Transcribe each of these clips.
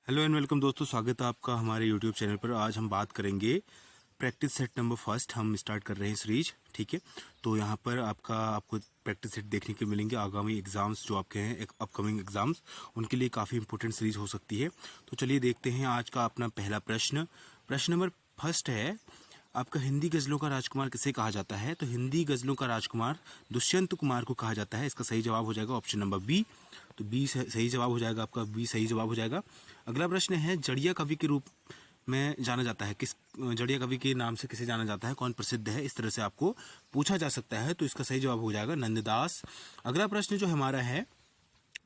Hello and welcome दोस्तों, स्वागत है आपका हमारे यूट्यूब चैनल पर। आज हम बात करेंगे प्रैक्टिस सेट नंबर फर्स्ट। हम स्टार्ट कर रहे हैं सीरीज, ठीक है। तो यहाँ पर आपको प्रैक्टिस सेट देखने के मिलेंगे। आगामी एग्जाम्स जो आपके हैं, एक अपकमिंग एग्जाम्स, उनके लिए काफ़ी इंपॉर्टेंट सीरीज हो सकती है। तो चलिए देखते हैं आज का अपना पहला प्रश्न। प्रश्न नंबर फर्स्ट है आपका, हिंदी गज़लों का राजकुमार किसे कहा जाता है? तो हिंदी गज़लों का राजकुमार दुष्यंत कुमार को कहा जाता है। इसका सही जवाब हो जाएगा ऑप्शन नंबर बी। तो बी सही जवाब हो जाएगा, आपका बी सही जवाब हो जाएगा। अगला प्रश्न है, जड़िया कवि के रूप में जाना जाता है किस? जड़िया कवि के नाम से किसे जाना जाता है, कौन प्रसिद्ध है? इस तरह से आपको पूछा जा सकता है। तो इसका सही जवाब हो जाएगा नंददास। अगला प्रश्न जो हमारा है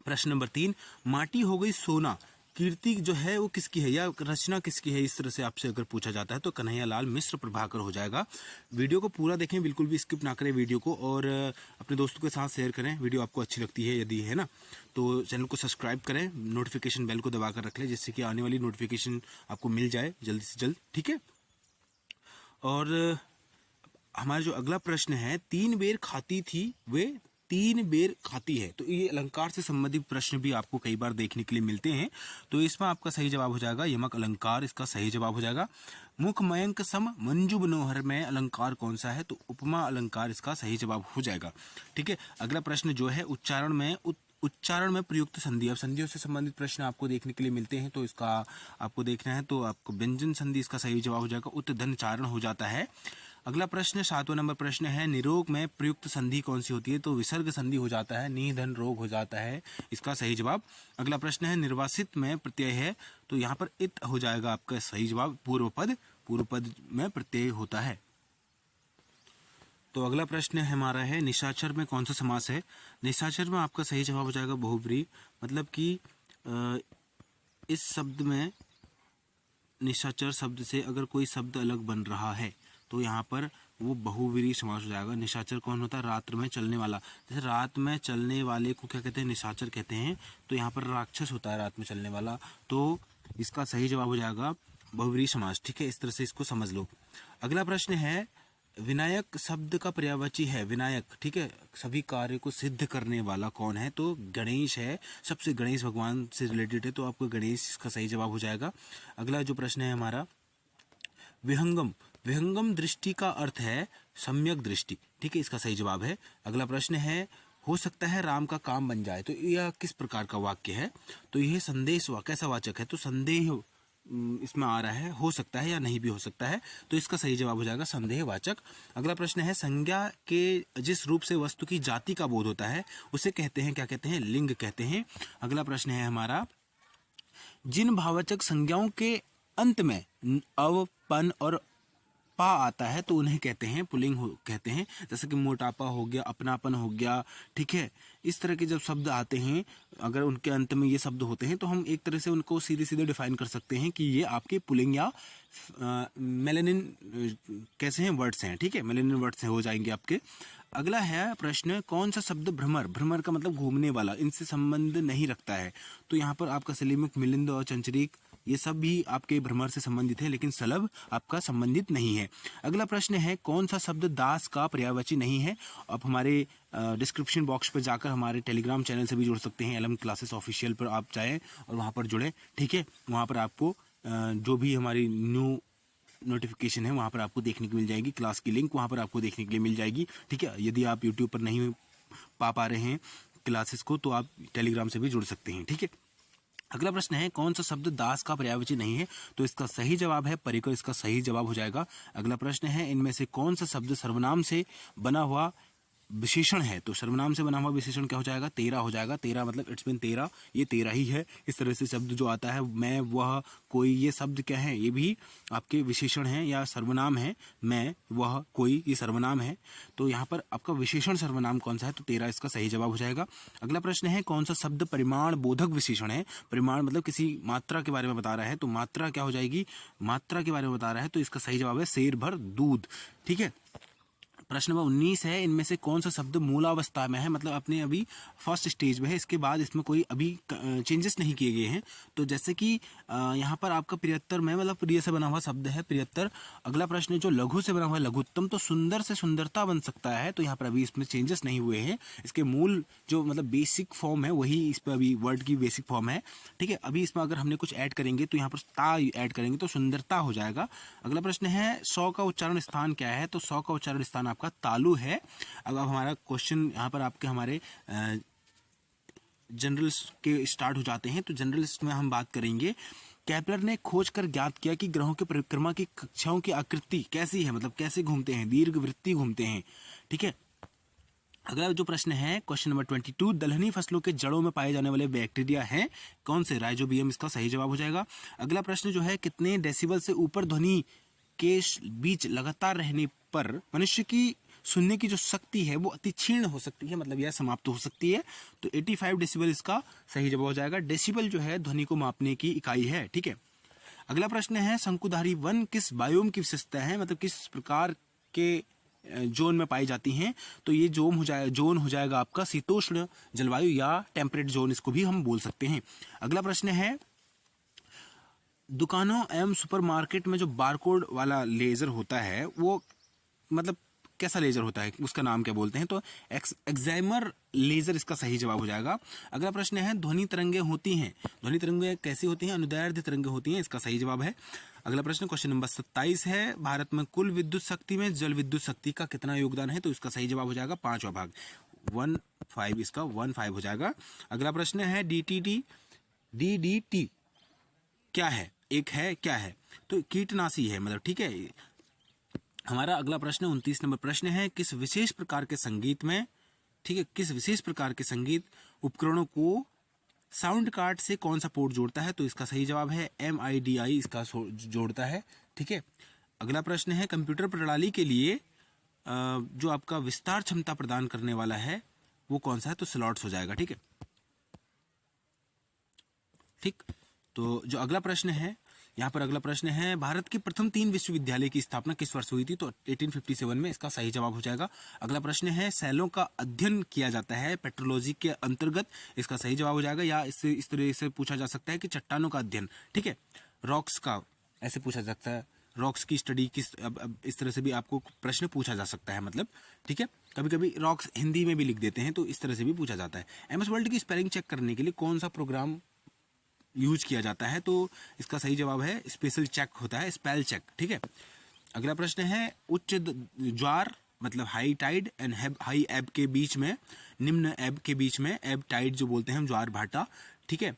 प्रश्न नंबर 3, माटी हो गई सोना कीर्ति जो है वो किसकी है या रचना किसकी है? इस तरह से आपसे अगर पूछा जाता है तो कन्हैयालाल मिश्र प्रभाकर हो जाएगा। वीडियो को पूरा देखें, बिल्कुल भी स्किप ना करें वीडियो को, और अपने दोस्तों के साथ शेयर करें। वीडियो आपको अच्छी लगती है यदि है ना, तो चैनल को सब्सक्राइब करें, नोटिफिकेशन बेल को दबा कर रख लें, जिससे कि आने वाली नोटिफिकेशन आपको मिल जाए जल्द से जल्द, ठीक है। और हमारा जो अगला प्रश्न है, 3 बेर खाती थी वे 3 बेर खाती है। तो ये अलंकार से संबंधित प्रश्न भी आपको कई बार देखने के लिए मिलते हैं। तो इसमें आपका सही जवाब हो जाएगा यमक अलंकार, इसका सही जवाब हो जाएगा। मुख मयंक सम मंजू मनोहर में अलंकार कौन सा है? तो उपमा अलंकार इसका सही जवाब हो जाएगा, ठीक है। अगला प्रश्न जो है, उच्चारण में प्रयुक्त संधि। अब संधियों से संबंधित प्रश्न आपको देखने के लिए मिलते हैं, तो इसका आपको देखना है। तो आपको व्यंजन संधि इसका सही जवाब हो जाएगा, उत्तधन चारण हो जाता है। अगला प्रश्न 7वां नंबर प्रश्न है, निरोग में प्रयुक्त संधि कौन सी होती है? तो विसर्ग संधि हो जाता है, निधन रोग हो जाता है, इसका सही जवाब। अगला प्रश्न है, निर्वासित में प्रत्यय है, तो यहाँ पर इत हो जाएगा आपका सही जवाब। पूर्व पद में प्रत्यय होता है। तो अगला प्रश्न हमारा है, निशाचर में कौन सा समास है? निशाचर में आपका सही जवाब हो जाएगा बहुव्रीहि। मतलब कि इस शब्द में निशाचर शब्द से अगर कोई शब्द अलग बन रहा है तो यहाँ पर वो बहुव्रीहि समास हो जाएगा। निशाचर कौन होता है? रात्र में चलने वाला। जैसे रात में चलने वाले को क्या कहते हैं? निशाचर कहते हैं। तो यहाँ पर राक्षस होता है रात में चलने वाला, तो इसका सही जवाब हो जाएगा बहुव्रीहि समास, ठीक है। इस तरह से इसको समझ लो। अगला प्रश्न है, विनायक शब्द का पर्यायवाची है। विनायक, ठीक है, सभी कार्य को सिद्ध करने वाला कौन है? तो गणेश है, सबसे गणेश भगवान से रिलेटेड है, तो आपको गणेश का सही जवाब हो जाएगा। अगला जो प्रश्न है हमारा, विहंगम। विहंगम दृष्टि का अर्थ है सम्यक दृष्टि, ठीक है, इसका सही जवाब है। अगला प्रश्न है, हो सकता है राम का काम बन जाए। तो यह किस प्रकार का वाक्य है? तो यह संदेश कैसा वाचक है? तो संदेह इसमें आ रहा है, हो सकता है या नहीं भी हो सकता है, तो इसका सही जवाब हो जाएगा संदेहवाचक। अगला प्रश्न है, संज्ञा के जिस रूप से वस्तु की जाति का बोध होता है उसे कहते हैं, क्या कहते हैं? लिंग कहते हैं। अगला प्रश्न है हमारा, जिन भाववाचक संज्ञाओं के अंत में अव, पन और पा आता है तो उन्हें कहते हैं पुल्लिंग कहते हैं। जैसे कि मोटापा हो गया, अपनापन हो गया, ठीक है। इस तरह के जब शब्द आते हैं, अगर उनके अंत में ये शब्द होते हैं तो हम एक तरह से उनको सीधे सीधे डिफाइन कर सकते हैं कि ये आपके पुल्लिंग या मेलेनिन कैसे हैं, वर्ड्स हैं, ठीक है, मेलेनिन वर्ड्स हो जाएंगे आपके। अगला है प्रश्न, कौन सा शब्द भ्रमर, भ्रमर का मतलब घूमने वाला, इनसे संबंध नहीं रखता है? तो यहाँ पर आपका सलीमुख, मिलिंद और चंचरीक ये सब भी आपके भ्रमर से संबंधित है, लेकिन सलभ आपका संबंधित नहीं है। अगला प्रश्न है, कौन सा शब्द दास का पर्यायवाची नहीं है? आप हमारे डिस्क्रिप्शन बॉक्स पर जाकर हमारे टेलीग्राम चैनल से भी जुड़ सकते हैं। एलएम क्लासेस ऑफिशियल पर आप जाएं और वहाँ पर जुड़ें, ठीक है। वहाँ पर आपको जो भी हमारी न्यू नोटिफिकेशन है वहाँ पर आपको देखने को मिल जाएगी, क्लास की लिंक वहाँ पर आपको देखने के लिए मिल जाएगी, ठीक है। यदि आप यूट्यूब पर नहीं पा रहे हैं क्लासेस को तो आप टेलीग्राम से भी जुड़ सकते हैं, ठीक है। अगला प्रश्न है, कौन सा शब्द दास का पर्यायवाची नहीं है? तो इसका सही जवाब है परिकर, इसका सही जवाब हो जाएगा। अगला प्रश्न है, इनमें से कौन सा शब्द सर्वनाम से बना हुआ विशेषण है? तो सर्वनाम से बना हुआ विशेषण क्या हो जाएगा? तेरा हो जाएगा। तेरा मतलब इट्स बीन तेरा, ये तेरा ही है। इस तरह से शब्द जो आता है, मैं, वह, कोई, ये शब्द क्या है? ये भी आपके विशेषण हैं या सर्वनाम है। मैं, वह, कोई, ये सर्वनाम है। तो यहाँ पर आपका विशेषण सर्वनाम कौन सा है? तो तेरा इसका सही जवाब हो जाएगा। अगला प्रश्न है, कौन सा शब्द परिमाण बोधक विशेषण है? परिमाण मतलब किसी मात्रा के बारे में बता रहा है, तो मात्रा क्या हो जाएगी? मात्रा के बारे में बता रहा है, तो इसका सही जवाब है शेर भर दूध, ठीक है। प्रश्न नंबर 19 है, इनमें से कौन सा शब्द मूलावस्था में है, मतलब अपने अभी फर्स्ट स्टेज में है, इसके बाद इसमें कोई अभी चेंजेस नहीं किए गए हैं। तो जैसे कि यहाँ पर आपका प्रियत्तर में, मतलब प्रिय से बना हुआ शब्द है प्रियत्तर। अगला प्रश्न जो लघु से बना हुआ है लघुत्तम, तो सुंदर से सुंदरता बन सकता है, तो यहाँ पर अभी इसमें चेंजेस नहीं हुए हैं। इसके मूल जो मतलब बेसिक फॉर्म है वही इस पर अभी वर्ड की बेसिक फॉर्म है, ठीक है। अभी इसमें अगर हमने कुछ ऐड करेंगे तो यहाँ पर ता ऐड करेंगे तो सुंदरता हो जाएगा। अगला प्रश्न है 100 का उच्चारण स्थान क्या है, तो 100 का उच्चारण स्थान आपका तालु है। अब हमारा क्वेश्चन यहाँ पर आपके हमारे जनरल्स के स्टार्ट हो जाते हैं। तो जनरल्स में हम बात करेंगे, केपलर ने खोज कर ज्ञात किया कि ग्रहों के परिक्रमा की कक्षाओं की आकृति कैसी है, मतलब कैसे घूमते हैं, दीर्घवृत्तीय घूमते हैं, ठीक है। अगला जो प्रश्न है क्वेश्चन नंबर 22, दलहनी फसलों के जड़ों में पाए जाने वाले बैक्टीरिया हैं कौन से, राइजोबियम इसका सही जवाब हो जाएगा। अगला प्रश्न जो है, कितने डेसिबल से ऊपर ध्वनि के बीच लगातार रहने पर मनुष्य की सुनने की जो शक्ति है वो अति क्षीण हो सकती है, मतलब यह समाप्त हो सकती है। तो 85 डेसिबल इसका सही जवाब हो जाएगा। डेसिबल जो है ध्वनि को मापने की इकाई है, ठीक है। अगला प्रश्न है, शंकुधारी वन किस बायोम की विशेषता है, मतलब किस प्रकार के जोन में पाई जाती हैं, तो ये जोन हो जाएगा आपका शीतोष्ण जलवायु या टेम्परेट जोन, इसको भी हम बोल सकते हैं। अगला प्रश्न है, दुकानों एवं सुपरमार्केट में जो बारकोड वाला लेजर होता है वो मतलब कैसा लेजर होता है, उसका नाम क्या बोलते हैं, तो एक्साइमर लेजर इसका सही जवाब हो जाएगा। अगला प्रश्न है, ध्वनि तरंगे होती हैं, ध्वनि तरंगे कैसी होती हैं, अनुदैर्ध्य तरंगे होती हैं, इसका सही जवाब है। अगला प्रश्न क्वेश्चन नंबर 27 है, भारत में कुल विद्युत शक्ति में जल विद्युत शक्ति का कितना योगदान है, तो इसका सही जवाब हो जाएगा 5वां भाग, 1/5, इसका 1/5 हो जाएगा। अगला प्रश्न है, DDT क्या है, एक है क्या है, तो कीटनाशी है, मतलब ठीक है। हमारा अगला प्रश्न 29 नंबर प्रश्न है, किस विशेष प्रकार के संगीत में, ठीक है, किस विशेष प्रकार के संगीत उपकरणों को साउंड कार्ड से कौन सा पोर्ट जोड़ता है, तो इसका सही जवाब है MIDI इसका जोड़ता है, ठीक है। अगला प्रश्न है, कंप्यूटर प्रणाली के लिए जो आपका विस्तार क्षमता प्रदान करने वाला है वो कौन सा है, तो स्लॉट्स हो जाएगा, ठीक है। ठीक, तो जो अगला प्रश्न है, यहाँ पर अगला प्रश्न है, भारत के प्रथम 3 विश्वविद्यालय की स्थापना किस वर्ष हुई थी, तो 1857 में, इसका सही जवाब हो जाएगा। अगला प्रश्न है, सैलों का अध्ययन किया जाता है पेट्रोलॉजी के अंतर्गत, इसका सही जवाब हो जाएगा। या इससे इस तरह से पूछा जा सकता है कि चट्टानों का अध्ययन, ठीक है, रॉक्स का, ऐसे पूछा जा सकता है, रॉक्स की स्टडी किस, अब इस तरह से भी आपको प्रश्न पूछा जा सकता है, मतलब ठीक है। कभी कभी रॉक्स हिंदी में भी लिख देते हैं, तो इस तरह से भी पूछा जाता है। MS वर्ल्ड की स्पेलिंग चेक करने के लिए कौन सा प्रोग्राम यूज किया जाता है, तो इसका सही जवाब है स्पेशल चेक होता है, स्पेल चेक, ठीक है। अगला प्रश्न है, उच्च ज्वार मतलब हाई टाइड एंड हाई एब के बीच में, निम्न एब के बीच में, एब टाइड जो बोलते हैं हम, ज्वार भाटा, ठीक है।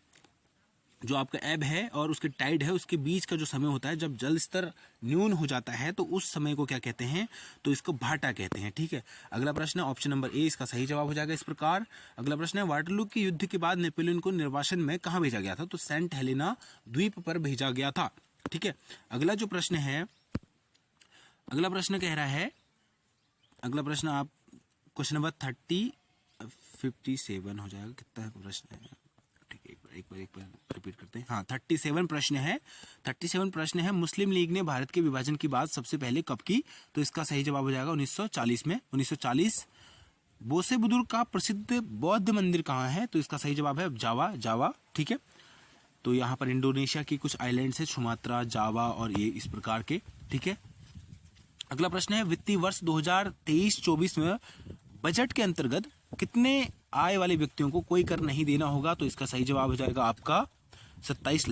जो आपका एब है और उसके टाइड है, उसके बीच का जो समय होता है जब जल स्तर न्यून हो जाता है, तो उस समय को क्या कहते हैं, तो इसको भाटा कहते हैं, ठीक है। अगला प्रश्न ऑप्शन नंबर ए इसका सही जवाब हो जाएगा इस प्रकार। अगला प्रश्न है, वाटरलू के युद्ध के बाद नेपोलियन को निर्वासन में कहाँ भेजा गया था, तो सेंट हेलेना द्वीप पर भेजा गया था, ठीक है। अगला जो प्रश्न है, अगला प्रश्न कह रहा है, अगला प्रश्न आप क्वेश्चन नंबर 57 हो जाएगा, कितना प्रश्न है, एक बार रिपीट करते हैं। हाँ, 37 प्रश्न है। 37 प्रश्न है, मुस्लिम लीग ने भारत के विभाजन की बात सबसे पहले कब की, तो इसका सही जवाब हो जाएगा 1940 में, 1940। बोसेबुदुर का प्रसिद्ध बौद्ध मंदिर कहाँ है, तो इसका सही जवाब है जावा, ठीक है। तो यहाँ पर इंडोनेशिया की कुछ आइलैंड्स है, सुमात्रा, जावा और ये इस प्रकार के, ठीक है। अगला प्रश्न है, वित्तीय वर्ष 2023-24 में बजट के अंतर्गत कितने आय वाले व्यक्तियों को कोई कर नहीं देना होगा, तो इसका सही जवाब हो जाएगा आपका 7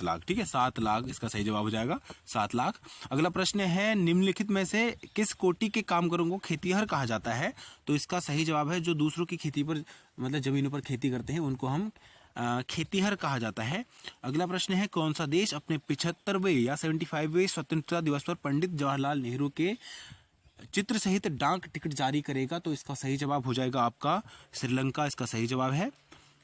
लाख, ठीक है, 7 लाख इसका सही जवाब हो जाएगा, 7 लाख। अगला प्रश्न है, निम्नलिखित में से किस कोटि के कामगारों को खेतीहर कहा जाता है, तो इसका सही जवाब है जो दूसरों की खेती पर मतलब जमीनों पर खेती करते हैं उनको हम खेतीहर कहा जाता है। अगला प्रश्न है, कौन सा देश अपने 75वें या 75वें स्वतंत्रता दिवस पर पंडित जवाहरलाल नेहरू के चित्र सहित डाक टिकट जारी करेगा, तो इसका सही जवाब हो जाएगा आपका श्रीलंका, इसका सही जवाब है।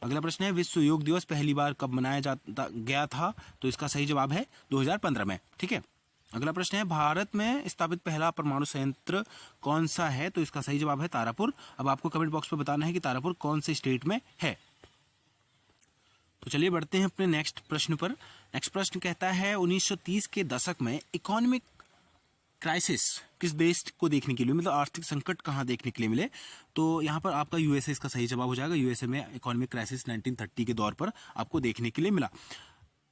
अगला प्रश्न है, विश्व योग दिवस पहली बार कब मनाया गया था, तो इसका सही जवाब है 2015 में, ठीक है। अगला प्रश्न है, भारत में स्थापित पहला परमाणु संयंत्र कौन सा है, तो इसका सही जवाब है तारापुर। अब आपको कमेंट बॉक्स में बताना है कि तारापुर कौन से स्टेट में है। तो चलिए बढ़ते हैं अपने नेक्स्ट प्रश्न पर। नेक्स्ट प्रश्न कहता है, 1930 के दशक में इकोनॉमिक क्राइसिस किस देश को देखने के लिए, मतलब आर्थिक संकट कहाँ देखने के लिए मिले, तो यहाँ पर आपका यूएसए इसका सही जवाब हो जाएगा। यूएसए में इकोनॉमिक क्राइसिस 1930 के दौर पर आपको देखने के लिए मिला।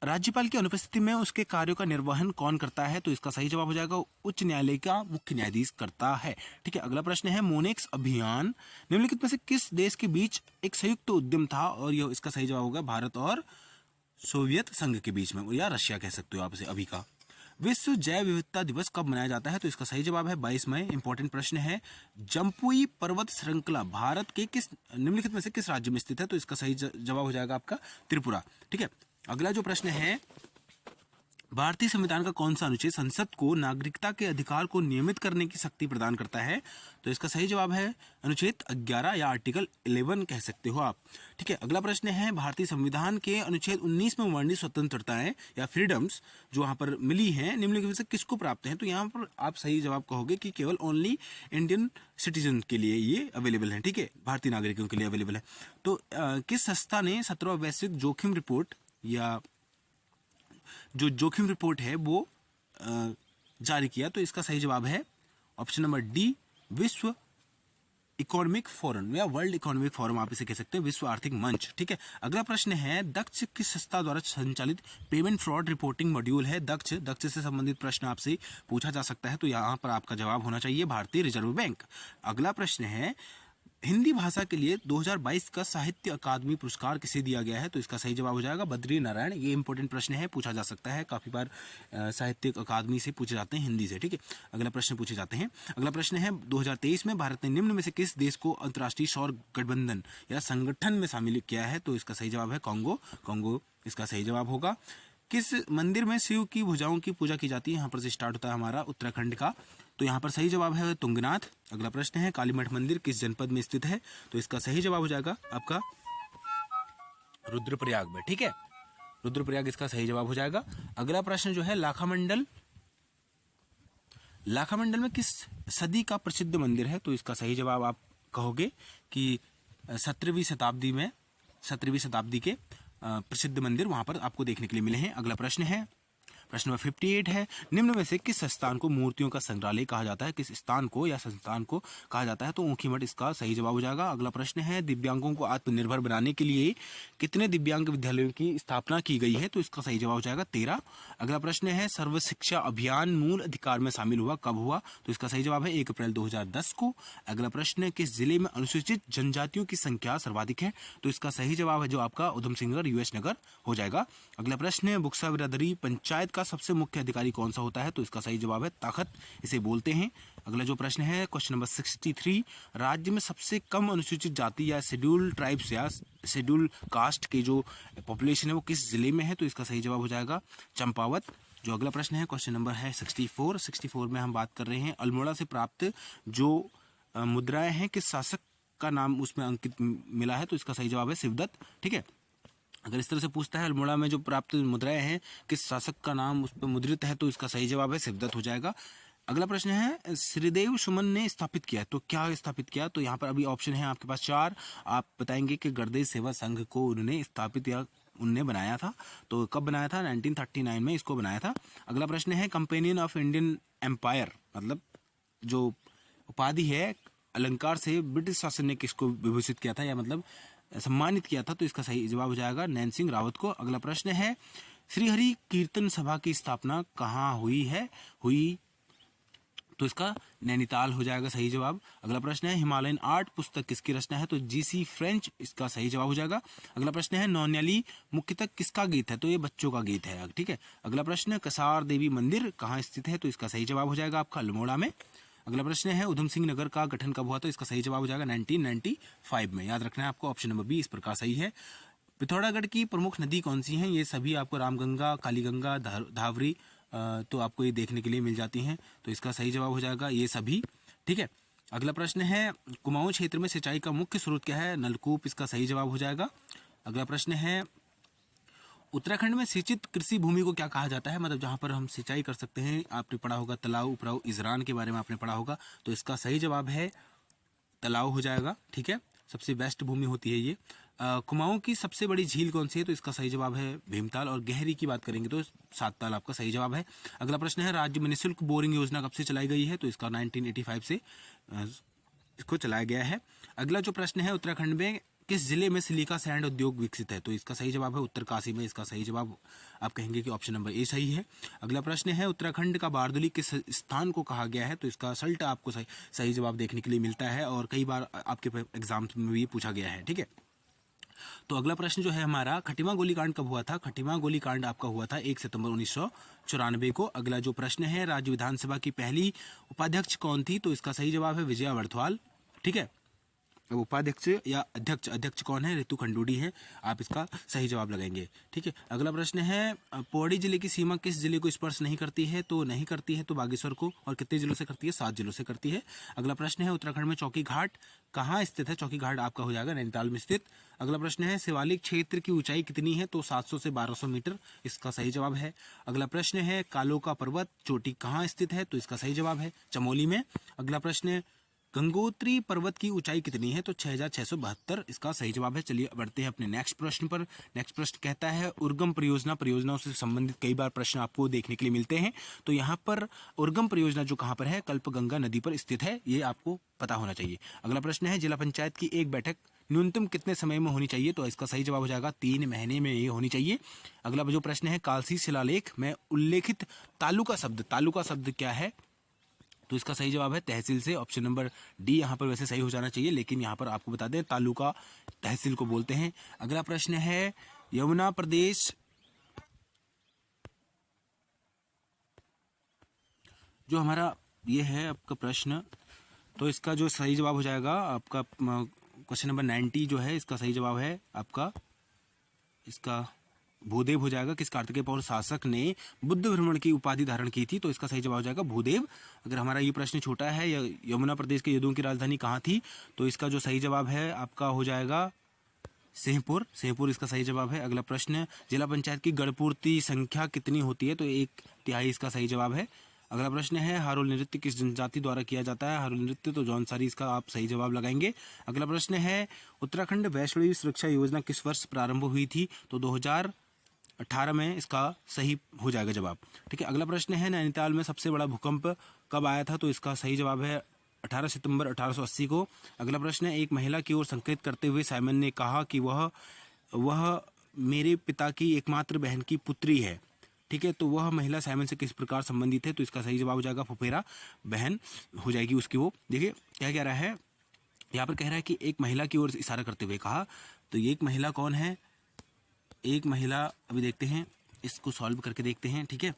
राज्यपाल की अनुपस्थिति में उसके कार्यों का निर्वहन कौन करता है, तो इसका सही जवाब हो जाएगा उच्च न्यायालय का मुख्य न्यायाधीश करता है। ठीक है, अगला प्रश्न है मोनेक्स अभियान निम्नलिखित में से किस देश के बीच एक संयुक्त उद्यम था, और यह इसका सही जवाब होगा भारत और सोवियत संघ के बीच में, या रशिया कह सकते हो आप इसे अभी का। विश्व जैव विविधता दिवस कब मनाया जाता है, तो इसका सही जवाब है 22 मई। इंपॉर्टेंट प्रश्न है जम्पुई पर्वत श्रृंखला भारत के किस निम्नलिखित में से किस राज्य में स्थित है, तो इसका सही जवाब हो जाएगा आपका त्रिपुरा। ठीक है, अगला जो प्रश्न है भारतीय संविधान का कौन सा अनुच्छेद संसद को नागरिकता के अधिकार को नियमित करने की शक्ति प्रदान करता है, तो इसका सही जवाब है अनुच्छेद 11 या आर्टिकल 11 कह सकते हो आप। ठीक है, अगला प्रश्न है भारतीय संविधान के अनुच्छेद 19 में वर्णित स्वतंत्रताएं या फ्रीडम्स जो वहां पर मिली हैं निम्नलिखित में से किसको प्राप्त हैं, तो यहाँ पर आप सही जवाब कहोगे कि केवल ओनली इंडियन सिटीजन के लिए ये अवेलेबल है। ठीक है, भारतीय नागरिकों के लिए अवेलेबल है। तो किस संस्था ने 17वां वैश्विक जोखिम रिपोर्ट या जो जोखिम रिपोर्ट है वो जारी किया, तो इसका सही जवाब है ऑप्शन नंबर डी विश्व इकोनॉमिक फोरम या वर्ल्ड इकोनॉमिक फोरम आप इसे कह सकते हैं, विश्व आर्थिक मंच। ठीक है, अगला प्रश्न है दक्ष किस संस्था द्वारा संचालित पेमेंट फ्रॉड रिपोर्टिंग मॉड्यूल है। दक्ष से संबंधित प्रश्न आपसे पूछा जा सकता है, तो यहाँ पर आपका जवाब होना चाहिए भारतीय रिजर्व बैंक। अगला प्रश्न है हिंदी भाषा के लिए 2022 का साहित्य अकादमी पुरस्कार किसे दिया गया है, तो इसका सही जवाब हो जाएगा बद्री नारायण। ये इंपॉर्टेंट प्रश्न है, पूछा जा सकता है, काफी बार साहित्य अकादमी से पूछे जाते हैं हिंदी से। ठीक है, अगला प्रश्न पूछे जाते हैं। अगला प्रश्न है 2023 में भारत ने निम्न में से किस देश को अंतर्राष्ट्रीय सौर गठबंधन या संगठन में शामिल किया है, तो इसका सही जवाब है कांगो इसका सही जवाब होगा। किस मंदिर में शिव की भुजाओं की पूजा की जाती है, यहाँ पर से स्टार्ट होता है हमारा उत्तराखंड का, तो यहाँ पर सही जवाब है तुंगनाथ। अगला प्रश्न है कालीमठ मंदिर किस जनपद में स्थित है, तो इसका सही जवाब हो जाएगा आपका रुद्रप्रयाग में। ठीक है, रुद्रप्रयाग इसका सही जवाब हो जाएगा। अगला प्रश्न जो है लाखामंडल में किस सदी का प्रसिद्ध मंदिर है, तो इसका सही जवाब आप कहोगे कि 17वीं शताब्दी के प्रसिद्ध मंदिर वहां पर आपको देखने के लिए मिले हैं। अगला प्रश्न है प्रश्न नंबर 58 है निम्न में से किस संस्थान को मूर्तियों का संग्रहालय कहा जाता है, किस स्थान को या संस्थान को कहा जाता है, तो ऊखीमठ इसका सही जवाब हो जाएगा। अगला प्रश्न है दिव्यांगों को आत्मनिर्भर बनाने के लिए कितने दिव्यांग विद्यालयों की स्थापना की गई है, तो इसका सही जवाब हो जाएगा 13। अगला प्रश्न है सर्व शिक्षा अभियान मूल अधिकार में शामिल हुआ कब हुआ, तो इसका सही जवाब है 1 अप्रैल 2010 को। अगला प्रश्न है किस जिले में अनुसूचित जनजातियों की संख्या सर्वाधिक है, तो इसका सही जवाब है जो आपका उधम सिंह नगर यूएस नगर हो जाएगा। अगला प्रश्न है बुक्सा बिरादरी पंचायत का सबसे मुख्य अधिकारी कौन सा होता है, तो इसका सही जवाब है ताकत इसे बोलते हैं। अगला जो प्रश्न है क्वेश्चन नंबर 63 राज्य में सबसे कम अनुसूचित जाति या शेड्यूल ट्राइब्स या शेड्यूल कास्ट की जो पॉपुलेशन है वो किस जिले में है, तो इसका सही जवाब हो जाएगा चंपावत। जो अगला प्रश्न है क्वेश्चन नंबर है 64 में हम बात कर रहे हैं अल्मोड़ा से प्राप्त जो मुद्राएं हैं किस शासक का नाम उसमें अंकित मिला है, तो इसका सही जवाब है शिवदत्त। ठीक है, अगर इस तरह से पूछता है अल्मोड़ा में जो प्राप्त मुद्राएं हैं किस शासक का नाम उस पर मुद्रित है, तो इसका सही जवाब है शिवदत्त हो जाएगा। अगला प्रश्न है श्रीदेव सुमन ने स्थापित किया, तो क्या स्थापित किया, तो यहाँ पर अभी ऑप्शन है आपके पास 4। आप बताएंगे कि गर्देश सेवा संघ को उन्होंने स्थापित या उनने बनाया था, तो कब बनाया था 1939 में इसको बनाया था। अगला प्रश्न है कंपेनियन ऑफ इंडियन एम्पायर मतलब जो उपाधि है अलंकार से ब्रिटिश शासन ने किसको विभूषित किया था या मतलब सम्मानित किया था, तो इसका सही जवाब हो जाएगा नैन सिंह रावत को। अगला प्रश्न है श्रीहरि कीर्तन सभा की स्थापना कहाँ हुई, तो इसका नैनीताल हो जाएगा सही जवाब। अगला प्रश्न है हिमालयन आर्ट पुस्तक किसकी रचना है, तो जीसी फ्रेंच इसका सही जवाब हो जाएगा। अगला प्रश्न है नौनियाली मुख्यतः किसका गीत है, तो ये बच्चों का गीत है। ठीक है, अगला प्रश्न कसार देवी मंदिर कहाँ स्थित है, तो इसका सही जवाब हो जाएगा आपका अल्मोड़ा में। अगला प्रश्न है उधम सिंह नगर का गठन कब हुआ, तो इसका सही जवाब हो जाएगा 1995 में। याद रखना है आपको ऑप्शन नंबर बी इस प्रकार सही है। पिथौरागढ़ की प्रमुख नदी कौन सी हैं, ये सभी आपको रामगंगा कालीगंगा धावरी तो आपको ये देखने के लिए मिल जाती हैं, तो इसका सही जवाब हो जाएगा ये सभी। ठीक है, अगला प्रश्न है कुमाऊं क्षेत्र में सिंचाई का मुख्य स्रोत क्या है, नलकूप इसका सही जवाब हो जाएगा। अगला प्रश्न है उत्तराखंड में सिंचित कृषि भूमि को क्या कहा जाता है, मतलब जहां पर हम सिंचाई कर सकते हैं, आपने पढ़ा होगा तालाब उपराव इजरान के बारे में आपने पढ़ा होगा, तो इसका सही जवाब है तालाब हो जाएगा। ठीक है, सबसे बेस्ट भूमि होती है ये। कुमाऊं की सबसे बड़ी झील कौन सी है? तो इसका सही जवाब है भीमताल। और गहरी की बात करेंगे तो सातताल आपका सही जवाब है। अगला प्रश्न है राज्य में निःशुल्क बोरिंग योजना कब से चलाई गई है? तो इसका 1985 से इसको चलाया गया है। अगला जो प्रश्न है उत्तराखंड में किस जिले में सिलिका सैंड उद्योग विकसित है? तो इसका सही जवाब है उत्तरकाशी में। इसका सही जवाब आप कहेंगे कि ऑप्शन नंबर ए सही है। अगला प्रश्न है उत्तराखंड का बारदोली किस स्थान को कहा गया है? तो इसका सल्ट आपको सही जवाब देखने के लिए मिलता है और कई बार आपके एग्जाम में भी पूछा गया है। ठीक है, तो अगला प्रश्न जो है हमारा खटिमा गोलीकांड कब हुआ था? खटिमा गोलीकांड आपका हुआ था 1 सितंबर 1994 को। अगला जो प्रश्न है राज्य विधानसभा की पहली उपाध्यक्ष कौन थी? तो इसका सही जवाब है विजया वर्धवाल। ठीक है, अब उपाध्यक्ष या अध्यक्ष कौन है? रितु खंडूड़ी है। आप इसका सही जवाब लगाएंगे। ठीक है, अगला प्रश्न है पौड़ी जिले की सीमा किस जिले को स्पर्श नहीं करती है? तो नहीं करती है तो बागेश्वर को। और कितने जिलों से करती है? 7 जिलों से करती है। अगला प्रश्न है उत्तराखंड में चौकी घाट कहाँ स्थित है? चौकी घाट आपका हो जाएगा नैनीताल में स्थित। अगला प्रश्न है शिवालिक क्षेत्र की ऊंचाई कितनी है? तो 700 से 1200 मीटर। इसका सही जवाब है। अगला प्रश्न है कालोका पर्वत चोटी कहाँ स्थित है? तो इसका सही जवाब है चमोली में। अगला प्रश्न है गंगोत्री पर्वत की ऊंचाई कितनी है? तो 6672। इसका सही जवाब है। चलिए बढ़ते हैं अपने नेक्स्ट प्रश्न पर। नेक्स्ट प्रश्न कहता है उर्गम परियोजनाओं से संबंधित कई बार प्रश्न आपको देखने के लिए मिलते हैं। तो यहाँ पर उर्गम परियोजना जो कहाँ पर है? कल्पगंगा नदी पर स्थित है, ये आपको पता होना चाहिए। अगला प्रश्न है जिला पंचायत की एक बैठक न्यूनतम कितने समय में होनी चाहिए? तो इसका सही जवाब हो जाएगा 3 महीने में ये होनी चाहिए। अगला जो प्रश्न है कालसी शिलालेख में उल्लेखित तालुका शब्द क्या है? तो इसका सही जवाब है तहसील से। ऑप्शन नंबर डी यहाँ पर वैसे सही हो जाना चाहिए, लेकिन यहाँ पर आपको बता दें तालुका तहसील को बोलते हैं। अगला प्रश्न है यमुना प्रदेश जो हमारा ये है आपका प्रश्न, तो इसका जो सही जवाब हो जाएगा आपका क्वेश्चन नंबर 90 जो है इसका सही जवाब है आपका इसका भूदेव हो जाएगा। किस कार्तिकेय पौर शासक ने बुद्ध भ्रमण की उपाधि धारण की थी? तो इसका सही जवाब हो जाएगा भूदेव। अगर हमारा ये प्रश्न छोटा है यमुना प्रदेश के यदुओं की राजधानी कहाँ थी? तो इसका जो सही जवाब है आपका हो जाएगा सिंहपुर। इसका सही जवाब है। अगला प्रश्न जिला पंचायत की गणपूर्ति संख्या कितनी होती है? तो 1/3 इसका सही जवाब है। अगला प्रश्न है हारोल नृत्य किस जनजाति द्वारा किया जाता है? हारोल नृत्य तो जौनसारी, इसका आप सही जवाब लगाएंगे। अगला प्रश्न है उत्तराखंड वैष्णवी सुरक्षा योजना किस वर्ष प्रारंभ हुई थी? तो 2018 में इसका सही हो जाएगा जवाब। ठीक है, अगला प्रश्न है नैनीताल में सबसे बड़ा भूकंप कब आया था? तो इसका सही जवाब है 18 सितंबर 1880 को। अगला प्रश्न है एक महिला की ओर संकेत करते हुए साइमन ने कहा कि वह मेरे पिता की एकमात्र बहन की पुत्री है। ठीक है, तो वह महिला साइमन से किस प्रकार संबंधित है? तो इसका सही जवाब हो जाएगा फुफेरा बहन हो जाएगी उसकी वो। देखिए क्या कह रहा है यहाँ पर, कह रहा है कि एक महिला की ओर इशारा करते हुए कहा। तो ये एक महिला कौन है? एक महिला अभी देखते हैं, इसको सॉल्व करके देखते हैं। ठीक है,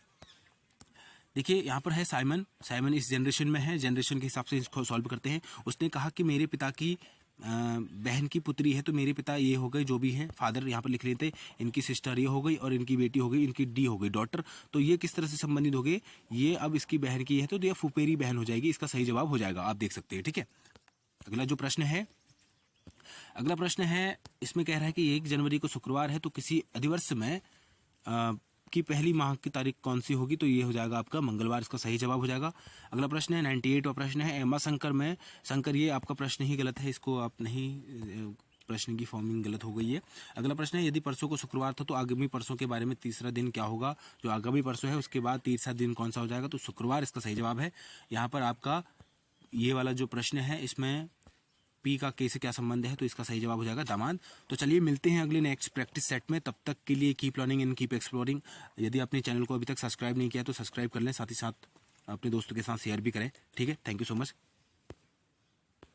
देखिए यहाँ पर है साइमन इस जनरेशन में है, जनरेशन के हिसाब से इसको सॉल्व करते हैं। उसने कहा कि मेरे पिता की बहन की पुत्री है, तो मेरे पिता ये हो गए जो भी है, फादर यहाँ पर लिख रहे थे, इनकी सिस्टर ये हो गई और इनकी बेटी हो गई, इनकी डी हो गई डॉटर। तो ये किस तरह से संबंधित हो गए? ये अब इसकी बहन की है तो ये फुफेरी बहन हो जाएगी। इसका सही जवाब हो जाएगा, आप देख सकते हैं। ठीक है, अगला जो प्रश्न है, अगला प्रश्न है इसमें कह रहा है कि 1 जनवरी को शुक्रवार है तो किसी अधिवर्ष में की पहली माह की तारीख कौन सी होगी? तो ये हो जाएगा आपका मंगलवार। इसका सही जवाब हो जाएगा। अगला प्रश्न है 98वां प्रश्न है एमा शंकर में शंकर, ये आपका प्रश्न ही गलत है, इसको आप नहीं, प्रश्न की फॉर्मिंग गलत हो गई है। अगला प्रश्न है यदि परसों को शुक्रवार था तो आगामी परसों के बारे में तीसरा दिन क्या होगा? जो आगामी परसों है उसके बाद तीसरा दिन कौन सा हो जाएगा? तो शुक्रवार इसका सही जवाब है। यहाँ पर आपका ये वाला जो प्रश्न है इसमें पी का के से क्या संबंध है? तो इसका सही जवाब हो जाएगा दामाद। तो चलिए मिलते हैं अगले नेक्स्ट प्रैक्टिस सेट में, तब तक के लिए keep learning and keep exploring. यदि आपने चैनल को अभी तक सब्सक्राइब नहीं किया तो सब्सक्राइब कर लें, साथ ही साथ अपने दोस्तों के साथ शेयर भी करें। ठीक है, थैंक यू सो मच।